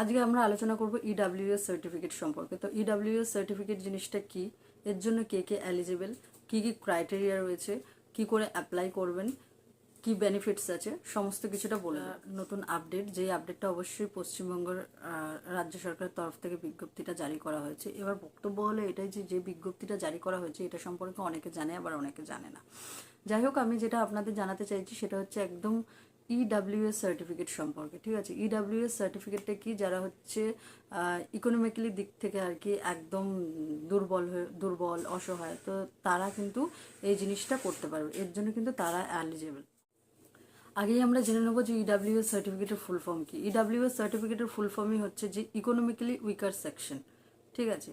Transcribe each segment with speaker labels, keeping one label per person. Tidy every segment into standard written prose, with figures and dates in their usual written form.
Speaker 1: আজকে আমরা আলোচনা করব ইডাব্লিউএস সার্টিফিকেট সম্পর্কে। তো ইডাব্লিউএস সার্টিফিকেট জিনিসটা কি, এর জন্য কে কে এলিজিবল, কি কি ক্রাইটেরিয়া রয়েছে, কি করে অ্যাপ্লাই করবেন, কি বেনিফিটস আছে, সমস্ত কিছুটা বলে নতুন আপডেট, যেই আপডেটটা অবশ্যই পশ্চিমবঙ্গের রাজ্য সরকারের তরফ থেকে বিজ্ঞপ্তিটা জারি করা হয়েছে। এবার বক্তব্য হলো এটাই যে যে বিজ্ঞপ্তিটা জারি করা হয়েছে এটা সম্পর্কে অনেকে জানে আবার অনেকে জানে না। যাই হোক, আমি যেটা আপনাদের জানাতে চাইছি সেটা হচ্ছে একদম ইডাব্লিউএস সার্টিফিকেট সম্পর্কে। ঠিক আছে, ইডাব্লিউএস সার্টিফিকেটটা কি, যারা হচ্ছে ইকোনমিক্যালি দিক থেকে আর কি একদম দুর্বল অসহায়, তো তারা কিন্তু এই জিনিসটা করতে পারবে, এর জন্য কিন্তু তারা এলিজিবল। আগেই আমরা জেনে নেবো যে ইডাব্লিউএস সার্টিফিকেটের ফুল ফর্ম কি। ইডাব্লিউএস সার্টিফিকেটের ফুল ফর্মই হচ্ছে যে ইকোনমিক্যালি উইকার সেকশন। ঠিক আছে,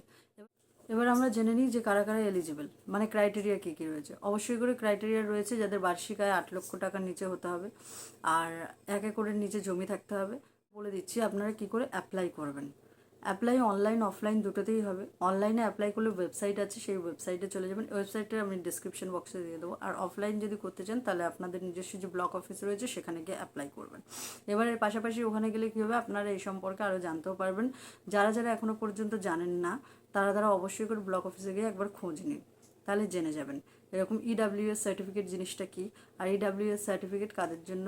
Speaker 1: এবার আমরা জেনে নিই যে কারা কারা এলিজিবল, মানে ক্রাইটেরিয়া কী কী রয়েছে। অবশ্যই করে ক্রাইটেরিয়া রয়েছে যাদের বার্ষিক আয় 8 লক্ষ টাকার নিচে হতে হবে, আর 1 একরের নিচে জমি থাকতে হবে। বলে দিচ্ছি আপনারা কি করে অ্যাপ্লাই করবেন। অ্যাপ্লাই অনলাইন অফলাইন দুটোতেই হবে। অনলাইনে অ্যাপ্লাই করলে ওয়েবসাইট আছে, সেই ওয়েবসাইটে চলে যাবেন, ওয়েবসাইটটা আমি ডিসক্রিপশন বক্সে দিয়ে দেবো। আর অফলাইন যদি করতে চান তাহলে আপনাদের নিজস্ব যে ব্লক অফিস রয়েছে সেখানে গিয়ে অ্যাপ্লাই করবেন। এবার এর পাশাপাশি ওখানে গেলে কী হবে, আপনারা এই সম্পর্কে আরও জানতেও পারবেন। যারা যারা এখনও পর্যন্ত জানেন না তারা অবশ্যই করে ব্লক অফিসে গিয়ে একবার খোঁজ নিন, তাহলে জেনে যাবেন এরকম ইডাব্লিউএস সার্টিফিকেট জিনিসটা কি, আর ইডাব্লিউএস সার্টিফিকেট কাদের জন্য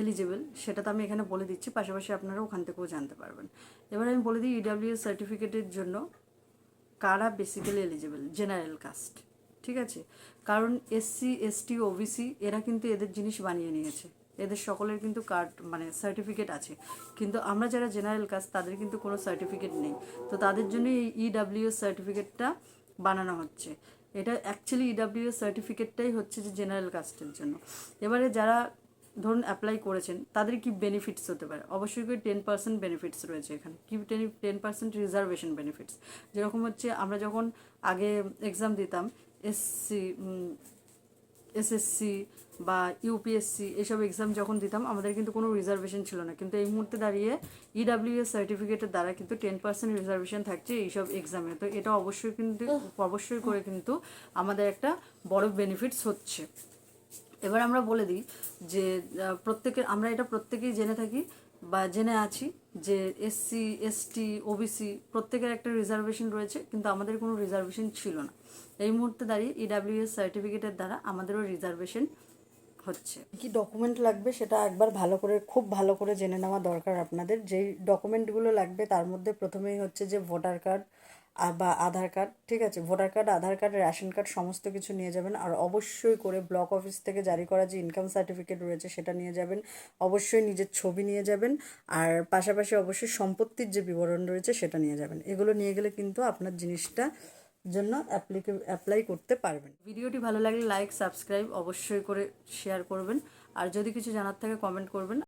Speaker 1: এলিজিবল সেটা তো আমি এখানে বলে দিচ্ছি, পাশাপাশি আপনারা ওখান থেকেও জানতে পারবেন। এবার আমি বলে দিই ইডাব্লিউএস সার্টিফিকেটের জন্য কারা বেসিক্যালি এলিজিবল। জেনারেল কাস্ট, ঠিক আছে, কারণ এসসি এসটি ওবিসি এরা কিন্তু এদের জিনিস বানিয়ে নিয়েছে, এদের সকলের কিন্তু কার্ড মানে সার্টিফিকেট আছে, কিন্তু আমরা যারা জেনারেল কাস্ট তাদের কিন্তু কোনো সার্টিফিকেট নেই। তো তাদের জন্য এই ইডাব্লিউএস সার্টিফিকেটটা বানানো হচ্ছে। এটা অ্যাকচুয়ালি ইডাব্লিউএস সার্টিফিকেটটাই হচ্ছে যে জেনারেল কাস্টের জন্য। এবারে যারা ধরুন অ্যাপ্লাই করেছেন তাদের কি বেনিফিটস হতে পারে, অবশ্যই করে 10% বেনিফিটস রয়েছে এখানে। কি 10% রিজার্ভেশন বেনিফিটস, যেরকম হচ্ছে আমরা যখন আগে এক্সাম দিতাম এসসি এসএসসি বা ইউপিএসসি এসব এক্সাম যখন দিতাম আমাদের কিন্তু কোনো রিজার্ভেশন ছিল না, কিন্তু এই মুহূর্তে দাঁড়িয়ে ইডাব্লিউএস সার্টিফিকেটের দ্বারা কিন্তু 10% রিজার্ভেশন থাকছে এইসব এক্সামে। তো এটা অবশ্যই করে কিন্তু আমাদের একটা বড় বেনিফিটস হচ্ছে। এবার আমরা বলে দিই যে আমরা এটা প্রত্যেকেই জেনে থাকি বা জেনে আছি যে এসসি এসটি ওবিসি প্রত্যেকের একটা রিজার্ভেশন রয়েছে, কিন্তু আমাদের কোনো রিজার্ভেশন ছিল না। এই মুহূর্তে দাঁড়িয়ে ইডাব্লিউএস সার্টিফিকেটের দ্বারা আমাদেরও রিজার্ভেশন হচ্ছে। কি ডকুমেন্ট লাগবে সেটা একবার খুব ভালো করে জেনে নেওয়া দরকার আপনাদের। যেই ডকুমেন্টগুলো লাগবে তার মধ্যে প্রথমেই হচ্ছে যে ভোটার কার্ড বা আধার কার্ড। ঠিক আছে, ভোটার কার্ড আধার কার্ড রেশন কার্ড সমস্ত কিছু নিয়ে যাবেন। আর অবশ্যই করে ব্লক অফিস থেকে জারি করা যে ইনকাম সার্টিফিকেট রয়েছে সেটা নিয়ে যাবেন। অবশ্যই নিজের ছবি নিয়ে যাবেন, আর পাশাপাশি অবশ্যই সম্পত্তির যে বিবরণ রয়েছে সেটা নিয়ে যাবেন। এগুলো নিয়ে গেলে কিন্তু আপনার জিনিসটা জন্য অ্যাপ্লাই করতে পারবেন। ভিডিওটি ভালো লাগলে লাইক সাবস্ক্রাইব অবশ্যই করে শেয়ার করবেন, আর যদি কিছু জানার থাকে কমেন্ট করবেন।